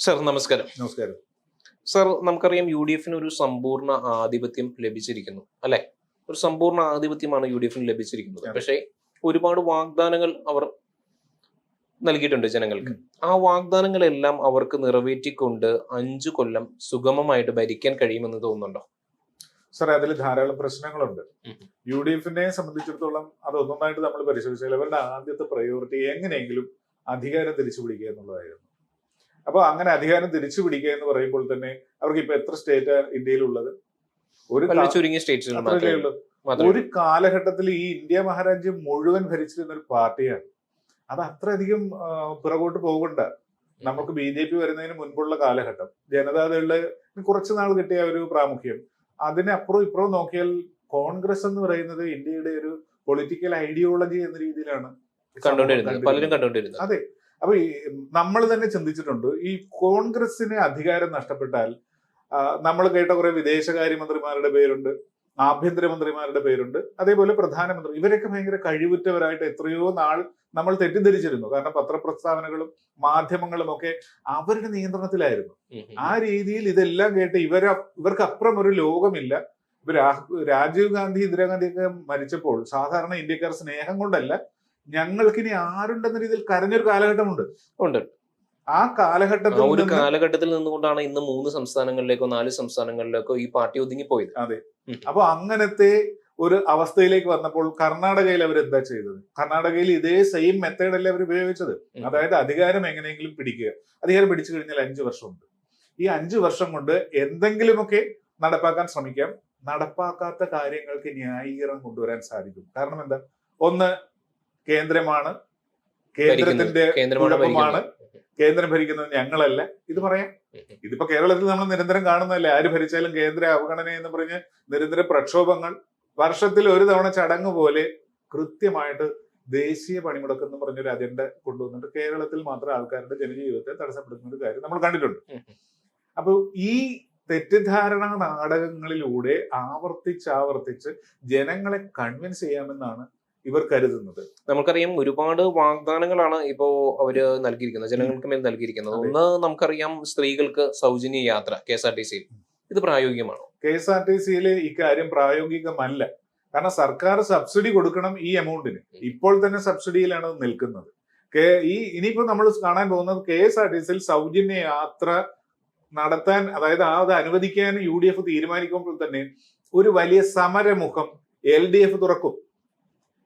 Sir നമസ്കാരം. നമസ്കാരം. Sir നമുക്കറിയാം UDFന് ഒരു സമ്പൂർണ്ണ ആധിപത്യം ലഭിച്ചിരിക്കുന്നു അല്ലെ? ഒരു സമ്പൂർണ്ണ ആധിപത്യമാണ് UDFന് ലഭിച്ചിരിക്കുന്നത്. അതെ. പക്ഷേ ഒരുപാട് വാഗ്ദാനങ്ങൾ അവർ നൽകിയിട്ടുണ്ട് ജനങ്ങൾക്ക്. ഉം. ആ വാഗ്ദാനങ്ങളെല്ലാം അവർക്ക് നിറവേറ്റിക്കൊണ്ട് 5 കൊല്ലം സുഗമമായിട്ട് ഭരിക്കാൻ കഴിയുമെന്ന് തോന്നുന്നുണ്ടോ? സാറേ, അതിൽ ധാരാളം പ്രശ്നങ്ങളുണ്ട്. ഉം. UDFനെ സംബന്ധിച്ചിടത്തോളം അത് ഒന്നൊന്നായിട്ട് നമ്മൾ പരിശോധിച്ചാൽ അവരുടെ ആദ്യത്തെ പ്രയോറിറ്റി എങ്ങനെയെങ്കിലും അധികാരം തിരിച്ചു പിടിക്കുക എന്നുള്ളതായിരുന്നു. അപ്പോൾ അങ്ങനെ അധികാരം തിരിച്ചു പിടിക്കുക എന്ന് പറയുമ്പോൾ തന്നെ അവർക്ക് ഇപ്പൊ എത്ര സ്റ്റേറ്റ് ഇന്ത്യയിലുള്ളത്? ഒരു വളരെ ചുരുങ്ങിയ സ്റ്റേറ്റ്സിൽ അത്രയല്ലേ ഉള്ളൂ. ഒരു കാലഘട്ടത്തിൽ ഈ ഇന്ത്യ മഹാരാജ്യം മുഴുവൻ ഭരിച്ചിരുന്ന ഒരു പാർട്ടിയാണ്. അത് അത്രയധികം പിറകോട്ട് പോകണ്ട. നമുക്ക് BJP വരുന്നതിന് മുൻപുള്ള കാലഘട്ടം ജനതാദളില് കുറച്ചു നാൾ കിട്ടിയ ഒരു പ്രാമുഖ്യം, അതിനപ്പുറം ഇപ്പുറം നോക്കിയാൽ കോൺഗ്രസ് എന്ന് പറയുന്നത് ഇന്ത്യയുടെ ഒരു പൊളിറ്റിക്കൽ ഐഡിയോളജി എന്ന രീതിയിലാണ് പലരും കണ്ടുകൊണ്ടിരുന്നത്. അതെ. അപ്പൊ നമ്മൾ തന്നെ ചിന്തിച്ചിട്ടുണ്ട്, ഈ കോൺഗ്രസിന് അധികാരം നഷ്ടപ്പെട്ടാൽ നമ്മൾ കേട്ട കുറെ വിദേശകാര്യമന്ത്രിമാരുടെ പേരുണ്ട്, ആഭ്യന്തരമന്ത്രിമാരുടെ പേരുണ്ട്, അതേപോലെ പ്രധാനമന്ത്രി, ഇവരൊക്കെ ഭയങ്കര കഴിവുറ്റവരായിട്ട് എത്രയോ നാൾ നമ്മൾ തെറ്റിദ്ധരിച്ചിരുന്നു. കാരണം പത്രപ്രസ്താവനകളും മാധ്യമങ്ങളും ഒക്കെ അവരുടെ നിയന്ത്രണത്തിലായിരുന്നു. ആ രീതിയിൽ ഇതെല്ലാം കേട്ട് ഇവർക്ക് അപ്പുറം ഒരു ലോകമില്ല. ഇപ്പൊ രാജീവ് ഗാന്ധി, ഇന്ദിരാഗാന്ധിയൊക്കെ മരിച്ചപ്പോൾ സാധാരണ ഇന്ത്യക്കാർ സ്നേഹം കൊണ്ടല്ല, ഞങ്ങൾക്കിനി ആരുണ്ടെന്ന രീതിയിൽ കരഞ്ഞൊരു കാലഘട്ടമുണ്ട്. ആ കാലഘട്ടത്തിൽ നിന്നുകൊണ്ടാണ് ഇന്ന് 3 സംസ്ഥാനങ്ങളിലേക്കോ 4 സംസ്ഥാനങ്ങളിലേക്കോ ഈ പാർട്ടി ഒതുങ്ങിപ്പോയത്. അതെ. അപ്പൊ അങ്ങനത്തെ ഒരു അവസ്ഥയിലേക്ക് വന്നപ്പോൾ കർണാടകയിൽ അവർ എന്താ ചെയ്തത്? കർണാടകയിൽ ഇതേ സെയിം മെത്തേഡല്ലേ അവർ ഉപയോഗിച്ചത്. അതായത് അധികാരം എങ്ങനെയെങ്കിലും പിടിക്കുക. അധികാരം പിടിച്ചു കഴിഞ്ഞാൽ 5 വർഷമുണ്ട്. ഈ 5 വർഷം കൊണ്ട് എന്തെങ്കിലുമൊക്കെ നടപ്പാക്കാൻ ശ്രമിക്കാം. നടപ്പാക്കാത്ത കാര്യങ്ങൾക്ക് ന്യായീകരണം കൊണ്ടുവരാൻ സാധിക്കും. കാരണം എന്താ? ഒന്ന്, കേന്ദ്രമാണ്, കേന്ദ്രത്തിന്റെ കുഴപ്പമാണ്, കേന്ദ്രം ഭരിക്കുന്നത് ഞങ്ങളല്ല, ഇത് പറയാം. ഇതിപ്പോ കേരളത്തിൽ നമ്മൾ നിരന്തരം കാണുന്നതല്ലേ, ആര് ഭരിച്ചാലും കേന്ദ്ര അവഗണന എന്ന് പറഞ്ഞ് നിരന്തര പ്രക്ഷോഭങ്ങൾ, വർഷത്തിൽ ഒരു തവണ ചടങ്ങ് പോലെ കൃത്യമായിട്ട് ദേശീയ പണിമുടക്ക് എന്ന് പറഞ്ഞൊരു അജണ്ട കൊണ്ടുവന്നിട്ട് കേരളത്തിൽ മാത്രം ആൾക്കാരുടെ ജനജീവിതത്തെ തടസ്സപ്പെടുത്തുന്ന ഒരു കാര്യം നമ്മൾ കണ്ടിട്ടുണ്ട്. അപ്പൊ ഈ തെറ്റിദ്ധാരണ നാടകങ്ങളിലൂടെ ആവർത്തിച്ച് ജനങ്ങളെ കൺവിൻസ് ചെയ്യാമെന്നാണ് ഇവർ കരുതുന്നത്. നമുക്കറിയാം ഒരുപാട് വാഗ്ദാനങ്ങളാണ് ഇപ്പോ അവര് നൽകിയിരിക്കുന്നത്, ജനങ്ങൾക്ക് മേൽ നൽകിയിരിക്കുന്നത്. ഒന്ന്, നമുക്കറിയാം സ്ത്രീകൾക്ക് സൗജന്യ യാത്ര KSRTC. ഇത് പ്രായോഗികമാണോ? KSRTC ഇക്കാര്യം പ്രായോഗികമല്ല. കാരണം സർക്കാർ സബ്സിഡി കൊടുക്കണം ഈ എമൗണ്ടിന്. ഇപ്പോൾ തന്നെ സബ്സിഡിയിലാണ് നിൽക്കുന്നത്. ഇനിയിപ്പോ നമ്മൾ കാണാൻ പോകുന്നത് KSRTC സൗജന്യ യാത്ര നടത്താൻ, അതായത് അത് അനുവദിക്കാൻ UDF തീരുമാനിക്കുമ്പോൾ തന്നെ ഒരു വലിയ സമരമുഖം LDF തുറക്കും.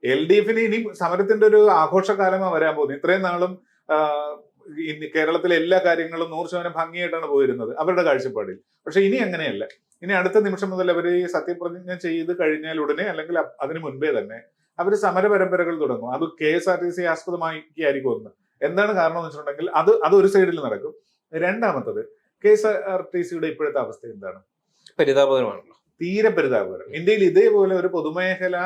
LDFന് ഇനി സമരത്തിന്റെ ഒരു ആഘോഷകാലമാണ് വരാൻ പോകുന്നത്. ഇത്രയും നാളും കേരളത്തിലെ എല്ലാ കാര്യങ്ങളും 100% ഭംഗിയായിട്ടാണ് പോയിരുന്നത് അവരുടെ കാഴ്ചപ്പാടിൽ. പക്ഷെ ഇനി അങ്ങനെയല്ല. ഇനി അടുത്ത നിമിഷം മുതൽ അവർ സത്യപ്രതിജ്ഞ ചെയ്ത് കഴിഞ്ഞാൽ ഉടനെ, അല്ലെങ്കിൽ അതിനു മുൻപേ തന്നെ അവർ സമര പരമ്പരകൾ തുടങ്ങും. അത് KSRTC ആസ്പദമാക്കിയായിരിക്കും ഒന്ന്. എന്താണ് കാരണം എന്ന് വെച്ചിട്ടുണ്ടെങ്കിൽ അത് ഒരു സൈഡിൽ നടക്കും. രണ്ടാമത്തത്, KSRTCയുടെ ഇപ്പോഴത്തെ അവസ്ഥ എന്താണ്? പരിതാപകരമാണല്ലോ, തീരെ പരിതാപകരം. ഇന്ത്യയിൽ ഇതേപോലെ ഒരു പൊതുമേഖല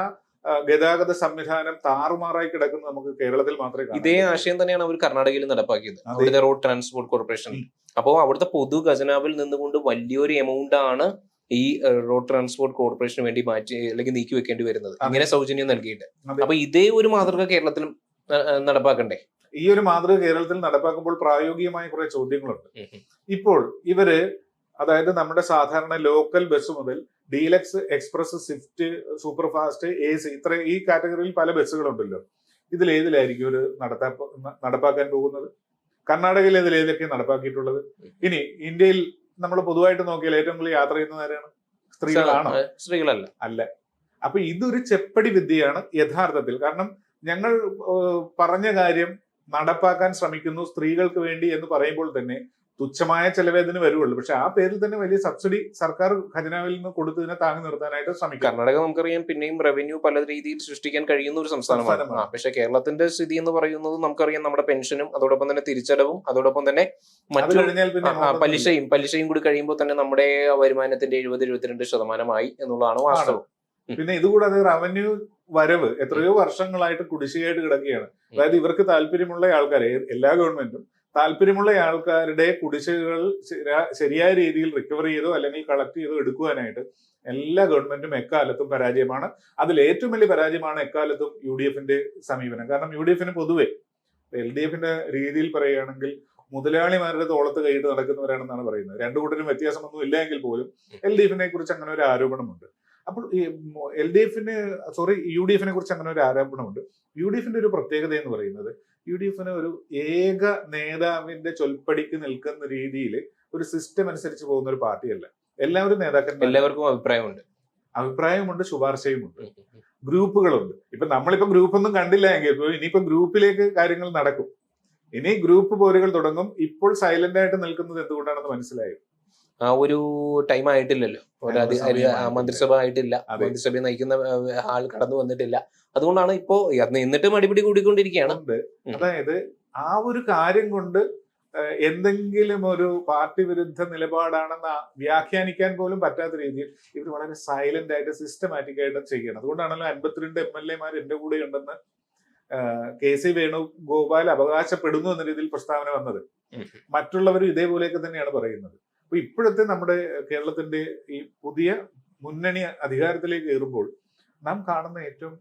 ഗതാഗത സംവിധാനം താറുമാറായി കിടക്കുന്നത് നമുക്ക് കേരളത്തിൽ മാത്രമേ. ഇതേ ആശയം തന്നെയാണ് അവർ കർണാടകയിൽ നടപ്പാക്കിയത്, അവിടുത്തെ റോഡ് ട്രാൻസ്പോർട്ട് കോർപ്പറേഷൻ. അപ്പോൾ അവിടുത്തെ പൊതു ഖജനാവിൽ നിന്നുകൊണ്ട് വലിയൊരു എമൗണ്ട് ആണ് ഈ റോഡ് ട്രാൻസ്പോർട്ട് കോർപ്പറേഷന് വേണ്ടി അല്ലെങ്കിൽ നീക്കി വെക്കേണ്ടി വരുന്നത്, ഇങ്ങനെ സൗജന്യം നൽകിയിട്ട്. അപ്പൊ ഇതേ ഒരു മാതൃക കേരളത്തിലും നടപ്പാക്കണ്ടേ? ഈ ഒരു മാതൃക കേരളത്തിൽ നടപ്പാക്കുമ്പോൾ പ്രായോഗികമായ കുറെ ചോദ്യങ്ങളുണ്ട്. ഇപ്പോൾ ഇവര്, അതായത് നമ്മുടെ സാധാരണ ലോക്കൽ ബസ് മുതൽ deluxe, express, Swift, super fast, AC, ഈ കാറ്റഗറിയിൽ പല ബസ്സുകളുണ്ടല്ലോ. ഇതിലേതിലായിരിക്കും ഒരു നടപ്പാക്കാൻ പോകുന്നത്? കർണാടകയിൽ ഏതൊക്കെ നടപ്പാക്കിയിട്ടുള്ളത്? ഇനി ഇന്ത്യയിൽ നമ്മൾ പൊതുവായിട്ട് നോക്കിയാൽ ഏറ്റവും കൂടുതൽ യാത്ര ചെയ്യുന്നത് ആരാണ്? സ്ത്രീകളാണോ? സ്ത്രീകളല്ല. അല്ല. അപ്പൊ ഇതൊരു ചെപ്പടി വിദ്യയാണ് യഥാർത്ഥത്തിൽ. കാരണം ഞങ്ങൾ പറഞ്ഞ കാര്യം നടപ്പാക്കാൻ ശ്രമിക്കുന്നു സ്ത്രീകൾക്ക് വേണ്ടി എന്ന് പറയുമ്പോൾ തന്നെ തുച്ഛമായ ചെലവേ അതിന് വരുള്ളൂ. പക്ഷെ ആ പേരിൽ തന്നെ വലിയ സബ്സിഡി സർക്കാർ ഖജനാവിൽ നിന്ന് കൊടുത്തതിനെ താങ്ങി നിർത്താനായിട്ട് ശ്രമിക്കും. കർണാടക നമുക്കറിയാം പിന്നെയും റവന്യൂ പല രീതിയിൽ സൃഷ്ടിക്കാൻ കഴിയുന്ന ഒരു സംസ്ഥാനമാണ്. പക്ഷെ കേരളത്തിന്റെ സ്ഥിതി എന്ന് പറയുന്നത് നമുക്കറിയാം, നമ്മുടെ പെൻഷനും അതോടൊപ്പം തന്നെ തിരിച്ചടവും അതോടൊപ്പം തന്നെ മറ്റു പലിശയും കൂടി കഴിയുമ്പോൾ തന്നെ നമ്മുടെ വരുമാനത്തിന്റെ 70-72% എന്നുള്ളതാണ് വാസ്തവം. പിന്നെ ഇതുകൂടാതെ റവന്യൂ വരവ് എത്രയോ വർഷങ്ങളായിട്ട് കുടിശ്ശികയായിട്ട് കിടക്കുകയാണ്. അതായത് ഇവർക്ക് താല്പര്യമുള്ള ആൾക്കാരെ, എല്ലാ ഗവൺമെന്റും താല്പര്യമുള്ള ആൾക്കാരുടെ കുടിശ്ശികകൾ ശരിയായ രീതിയിൽ റിക്കവർ ചെയ്തോ അല്ലെങ്കിൽ കളക്ട് ചെയ്തോ എടുക്കുവാനായിട്ട് എല്ലാ ഗവൺമെന്റും എക്കാലത്തും പരാജയമാണ്. അതിൽ ഏറ്റവും വലിയ പരാജയമാണ് എക്കാലത്തും UDFന്റെ സമീപനം. കാരണം UDFന് പൊതുവെ LDFന്റെ രീതിയിൽ പറയുകയാണെങ്കിൽ മുതലാളിമാരുടെ തോളത്ത് കൈയിട്ട് നടക്കുന്നവരാണെന്നാണ് പറയുന്നത്. രണ്ടു കൂട്ടരും വ്യത്യാസമൊന്നും ഇല്ല എങ്കിൽ പോലും LDF-നെ കുറിച്ച് അങ്ങനെ ഒരു ആരോപണമുണ്ട്. അപ്പോൾ ഈ UDF-നെ കുറിച്ച് അങ്ങനെ ഒരു ആരോപണമുണ്ട്. UDF-ന്റെ ഒരു പ്രത്യേകത എന്ന് പറയുന്നത് UDF-ന് ഒരു ഏക നേതാവിന്റെ ചൊൽപ്പടിക്ക് നിൽക്കുന്ന രീതിയിൽ ഒരു സിസ്റ്റം അനുസരിച്ച് പോകുന്ന ഒരു പാർട്ടിയല്ല. എല്ലാവരും നേതാക്കന്മാർ, എല്ലാവർക്കും അഭിപ്രായമുണ്ട്, ശുപാർശയുമുണ്ട്, ഗ്രൂപ്പുകളുണ്ട്. നമ്മളിപ്പോ ഗ്രൂപ്പൊന്നും കണ്ടില്ല എങ്കിൽ ഇനിയിപ്പോ ഗ്രൂപ്പിലേക്ക് കാര്യങ്ങൾ നടക്കും. ഇനി ഗ്രൂപ്പ് പോരുകൾ തുടങ്ങും. ഇപ്പോൾ സൈലന്റ് ആയിട്ട് നിൽക്കുന്നത് എന്തുകൊണ്ടാണെന്ന് മനസ്സിലായി. ആ ഒരു ടൈം ആയിട്ടില്ലല്ലോ, മന്ത്രിസഭ ആയിട്ടില്ല, മന്ത്രിസഭയെ നയിക്കുന്ന ആൾ കടന്നു വന്നിട്ടില്ല. അതുകൊണ്ടാണ് ഇപ്പോ എന്നിട്ടും അടിപിടി കൂടിക്കൊണ്ടിരിക്കുകയാണ്. അതായത് ആ ഒരു കാര്യം കൊണ്ട് എന്തെങ്കിലും ഒരു പാർട്ടി വിരുദ്ധ നിലപാടാണെന്ന് വ്യാഖ്യാനിക്കാൻ പോലും പറ്റാത്ത രീതിയിൽ ഇവർ വളരെ സൈലന്റ് ആയിട്ട് സിസ്റ്റമാറ്റിക് ആയിട്ട് ചെയ്യണം. അതുകൊണ്ടാണല്ലോ 52 MLA-മാർ എന്റെ കൂടെ ഉണ്ടെന്ന് KC വേണുഗോപാൽ അവകാശപ്പെടുന്നു എന്ന രീതിയിൽ പ്രസ്താവന വന്നത്. മറ്റുള്ളവരും ഇതേപോലെയൊക്കെ തന്നെയാണ് പറയുന്നത്. അപ്പൊ ഇപ്പോഴത്തെ നമ്മുടെ കേരളത്തിന്റെ ഈ പുതിയ മുന്നണി അധികാരത്തിലേക്ക് കയറുമ്പോൾ നാം കാണുന്ന ഏറ്റവും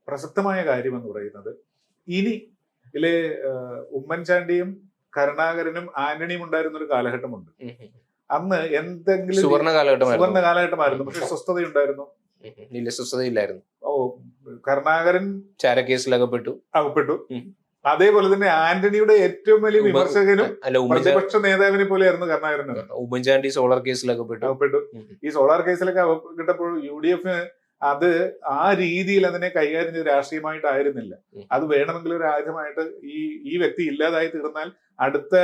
പ്രസക്തമായ കാര്യം എന്ന് പറയുന്നത്, ഇനി ഇതിലെ ഉമ്മൻചാണ്ടിയും കരുണാകരനും ആന്റണിയും ഉണ്ടായിരുന്ന ഒരു കാലഘട്ടമുണ്ട്. അന്ന് എന്തെങ്കിലും സുവർണ കാലഘട്ടമായിരുന്നു, പക്ഷെ സ്വസ്ഥതയുണ്ടായിരുന്നു. സ്വസ്ഥതയില്ലായിരുന്നു. കരുണാകരൻ ചാരക്കേസിൽ അകപ്പെട്ടു. അതേപോലെ തന്നെ ആന്റണിയുടെ ഏറ്റവും വലിയ വിമർശകനും പ്രതിപക്ഷ നേതാവിനെ പോലെയായിരുന്നു കരുണാകരൻ. ഉമ്മൻചാണ്ടി സോളാർ കേസിൽ അകപ്പെട്ടു. ഈ സോളാർ കേസിലൊക്കെ അകപ്പെട്ടപ്പോൾ UDF അത് ആ രീതിയിൽ അതിനെ കൈകാര്യം ചെയ്ത് രാഷ്ട്രീയമായിട്ടായിരുന്നില്ല. അത് വേണമെങ്കിൽ ഒരു ആയുധമായിട്ട് ഈ വ്യക്തി ഇല്ലാതായി തീർന്നാൽ അടുത്ത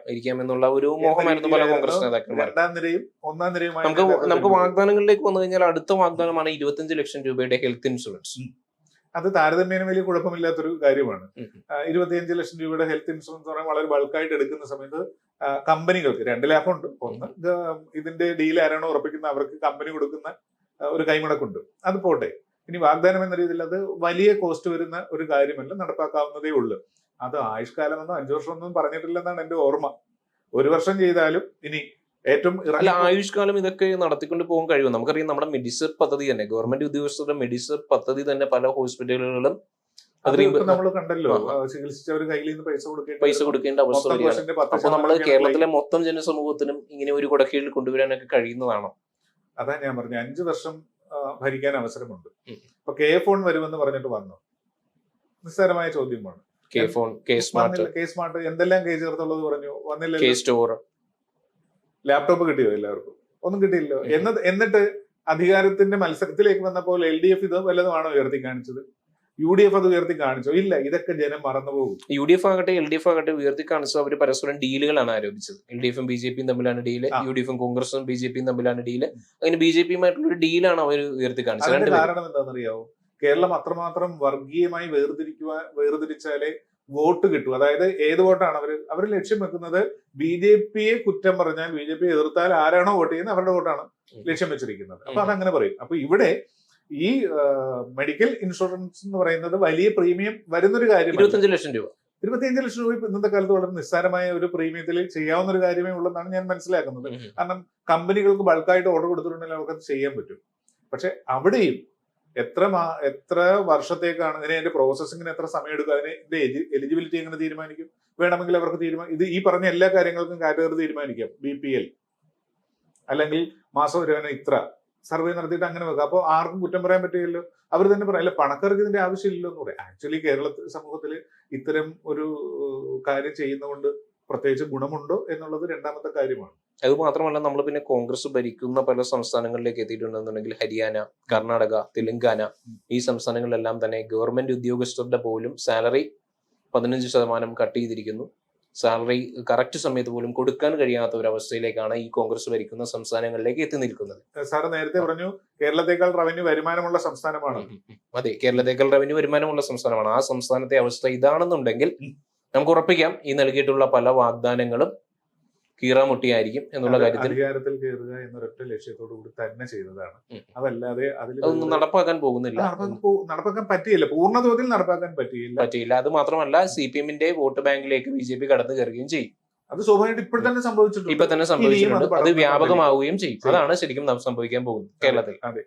ഇരിക്കാമെന്നുള്ള ഒരു മോഹമായിരുന്നു പല കോൺഗ്രസ് നേതാക്കന്മാർ. രണ്ടാം നിരയും ഒന്നാം നിരയുമായി നമുക്ക് വാഗ്ദാനങ്ങളിലേക്ക് വന്നു കഴിഞ്ഞാൽ അടുത്ത വാഗ്ദാനമാണ് 25 ലക്ഷം രൂപയുടെ ഹെൽത്ത് ഇൻഷുറൻസ്. അത് താരതമ്യേന വലിയ കുഴപ്പമില്ലാത്തൊരു കാര്യമാണ്. 25 ലക്ഷം രൂപയുടെ ഹെൽത്ത് ഇൻഷുറൻസ് പറഞ്ഞാൽ വളരെ ബൾക്കായിട്ട് എടുക്കുന്ന സമയത്ത് കമ്പനികൾക്ക് 2 ലാഭമുണ്ട്. ഒന്ന്, ഇതിന്റെ ഡീൽ ആരാണോ ഉറപ്പിക്കുന്ന അവർക്ക് കമ്പനി കൊടുക്കുന്ന ഒരു കൈമുടക്കുണ്ട്. അത് പോട്ടെ. ഇനി വാഗ്ദാനം എന്ന രീതിയിൽ അത് വലിയ കോസ്റ്റ് വരുന്ന ഒരു കാര്യമല്ല, നടപ്പാക്കാവുന്നതേ ഉള്ളൂ. അത് ആയുഷ്കാലമെന്നോ 5 വർഷമൊന്നും പറഞ്ഞിട്ടില്ലെന്നാണ് എന്റെ ഓർമ്മ. 1 വർഷം ചെയ്താലും ഇനി ഏറ്റവും ആയുഷ്കാലം ഇതൊക്കെ നടത്തിക്കൊണ്ട് പോകാൻ കഴിയും. നമുക്കറിയാം, നമ്മുടെ മെഡിസർ പദ്ധതി തന്നെ, ഗവൺമെന്റ് ഉദ്യോഗസ്ഥരുടെ മെഡിസർ പദ്ധതി തന്നെ പല ഹോസ്പിറ്റലുകളിലും നമ്മൾ കണ്ടല്ലോ, ചികിത്സിച്ചവർ കയ്യിൽ നിന്ന് പൈസ കൊടുക്കേണ്ട അവസ്ഥ വരികയാണ്. അപ്പൊ നമ്മൾ കേരളത്തിലെ മൊത്തം ജനസമൂഹത്തിനും ഇങ്ങനെ ഒരു കുടക്കീഴിൽ കൊണ്ടുവരാനൊക്കെ കഴിയുന്നതാണോ? അതാ ഞാൻ പറഞ്ഞു, 5 വർഷം ഭരിക്കാൻ അവസരമുണ്ട്. ഇപ്പൊ K-ഫോൺ വരുമെന്ന് പറഞ്ഞിട്ട് വന്നു. നിസ്സാരമായ ചോദ്യമാണ്. K-സ്മാർട്ട് എന്തെല്ലാം K ചേർത്തുള്ളത് പറഞ്ഞു, വന്നില്ല. ലാപ്ടോപ്പ് കിട്ടിയോ? എല്ലാവർക്കും ഒന്നും കിട്ടിയില്ലോ. എന്നിട്ട് അധികാരത്തിന്റെ മത്സരത്തിലേക്ക് വന്നപ്പോൾ LDF ഇത് വല്ലതുമാണോ ഉയർത്തി കാണിച്ചത്? UDF അത് ഉയർത്തി കാണിച്ചോ? ഇല്ല. ഇതൊക്കെ ജനം മറന്നുപോകും. UDF ആകട്ടെ LDF ആകട്ടെ ഉയർത്തി കാണിച്ചത് അവർ പരസ്പരം ഡീലുകളാണ് ആരോപിച്ചത്. LDF-ഉം BJP-യും തമ്മിലാണ് ഡീല്, UDF-ഉം കോൺഗ്രസും BJP-യും തമ്മിലാണ് ഡീല്. അങ്ങനെ BJP-യുമായിട്ടുള്ള ഒരു ഡീലാണ് അവർ ഉയർത്തി കാണിച്ചത്. അതിന്റെ കാരണം എന്താണെന്നറിയാവോ? കേരളം അത്രമാത്രം വർഗീയമായി വേർതിരിച്ചാലേ വോട്ട് കിട്ടും. അതായത് ഏത് വോട്ടാണ് അവർ ലക്ഷ്യം വെക്കുന്നത്? BJP-യെ കുറ്റം പറഞ്ഞാൽ, BJP എതിർത്താൽ ആരാണോ വോട്ട് ചെയ്യുന്നത് അവരുടെ വോട്ടാണ് ലക്ഷ്യം വെച്ചിരിക്കുന്നത്. അപ്പൊ അതങ്ങനെ പറയും. അപ്പൊ ഇവിടെ ഈ മെഡിക്കൽ ഇൻഷുറൻസ് എന്ന് പറയുന്നത് വലിയ പ്രീമിയം വരുന്നൊരു കാര്യം. 25 ലക്ഷം രൂപ ഇന്നത്തെ കാലത്ത് വളരെ നിസ്സാരമായ ഒരു പ്രീമിയത്തിൽ ചെയ്യാവുന്ന ഒരു കാര്യമേ ഉള്ളെന്നാണ് ഞാൻ മനസ്സിലാക്കുന്നത്. കാരണം കമ്പനികൾക്ക് ബൾക്കായിട്ട് ഓർഡർ കൊടുത്തിട്ടുണ്ടെങ്കിൽ അവർക്കത് ചെയ്യാൻ പറ്റും. പക്ഷെ അവിടെയും എത്ര വർഷത്തേക്കാണ് അതിന്റെ പ്രോസസ്സിങ്ങിന് എത്ര സമയം എടുക്കും? അതിന്റെ എലിജിബിലിറ്റി എങ്ങനെ തീരുമാനിക്കും? വേണമെങ്കിൽ അവർക്ക് ഈ പറഞ്ഞ എല്ലാ കാര്യങ്ങൾക്കും കാറ്റഗറി തീരുമാനിക്കാം. BPL അല്ലെങ്കിൽ മാസവരുമാനം ഇത്ര സർവേ നടത്തിയിട്ട് അങ്ങനെ വെക്കാം. അപ്പോൾ ആർക്കും കുറ്റം പറയാൻ പറ്റില്ലല്ലോ. അവർ തന്നെ പറയാം, അല്ല പണക്കാർക്ക് ഇതിന്റെ ആവശ്യമില്ലല്ലോ എന്ന് പറയാം. ആക്ച്വലി കേരള സമൂഹത്തിൽ ഇത്തരം ഒരു കാര്യം ചെയ്യുന്നതുകൊണ്ട് പ്രത്യേകിച്ച് ഗുണമുണ്ടോ എന്നുള്ളത് രണ്ടാമത്തെ കാര്യമാണ്. അത് മാത്രമല്ല, നമ്മൾ പിന്നെ കോൺഗ്രസ് ഭരിക്കുന്ന പല സംസ്ഥാനങ്ങളിലേക്ക് എത്തിയിട്ടുണ്ടെന്നുണ്ടെങ്കിൽ ഹരിയാന, കർണാടക, തെലങ്കാന, ഈ സംസ്ഥാനങ്ങളിലെല്ലാം തന്നെ ഗവൺമെന്റ് ഉദ്യോഗസ്ഥരുടെ പോലും സാലറി 15% കട്ട് ചെയ്തിരിക്കുന്നു. സാലറി കറക്റ്റ് സമയത്ത് പോലും കൊടുക്കാൻ കഴിയാത്ത ഒരു അവസ്ഥയിലേക്കാണ് ഈ കോൺഗ്രസ് ഭരിക്കുന്ന സംസ്ഥാനങ്ങളിലേക്ക് എത്തി നിൽക്കുന്നത്. സാർ നേരത്തെ പറഞ്ഞു കേരളത്തെക്കാൾ റവന്യൂ വരുമാനമുള്ള സംസ്ഥാനമാണ്. അതെ, കേരളത്തെക്കാൾ റവന്യൂ വരുമാനമുള്ള സംസ്ഥാനമാണ്. ആ സംസ്ഥാനത്തെ അവസ്ഥ ഇതാണെന്നുണ്ടെങ്കിൽ നമുക്ക് ഉറപ്പിക്കാം ഈ നൽകിയിട്ടുള്ള പല വാഗ്ദാനങ്ങളും കീറാമുട്ടിയായിരിക്കും എന്നുള്ള കാര്യത്തിൽ. അധികാരത്തിൽ കയറുക എന്നൊരൊറ്റ ലക്ഷ്യത്തോടു കൂടി തന്നെ ചെയ്തതാണ്. അതല്ലാതെ അതൊന്നും നടപ്പാക്കാൻ പോകുന്നില്ല, നടപ്പാക്കാൻ പറ്റിയില്ല, പൂർണ്ണതോതിൽ നടപ്പാക്കാൻ പറ്റിയില്ല. അത് മാത്രമല്ല, CPM-ന്റെ വോട്ട് ബാങ്കിലേക്ക് BJP കടന്നു കയറുകയും ചെയ്യും. അത് സ്വാഭാവികമായിട്ട് ഇപ്പൊ തന്നെ സംഭവിച്ചിട്ടുണ്ട്. അത് വ്യാപകമാവുകയും ചെയ്യും. അതാണ് ശരിക്കും സംഭവിക്കാൻ പോകുന്നത് കേരളത്തിൽ. അതെ.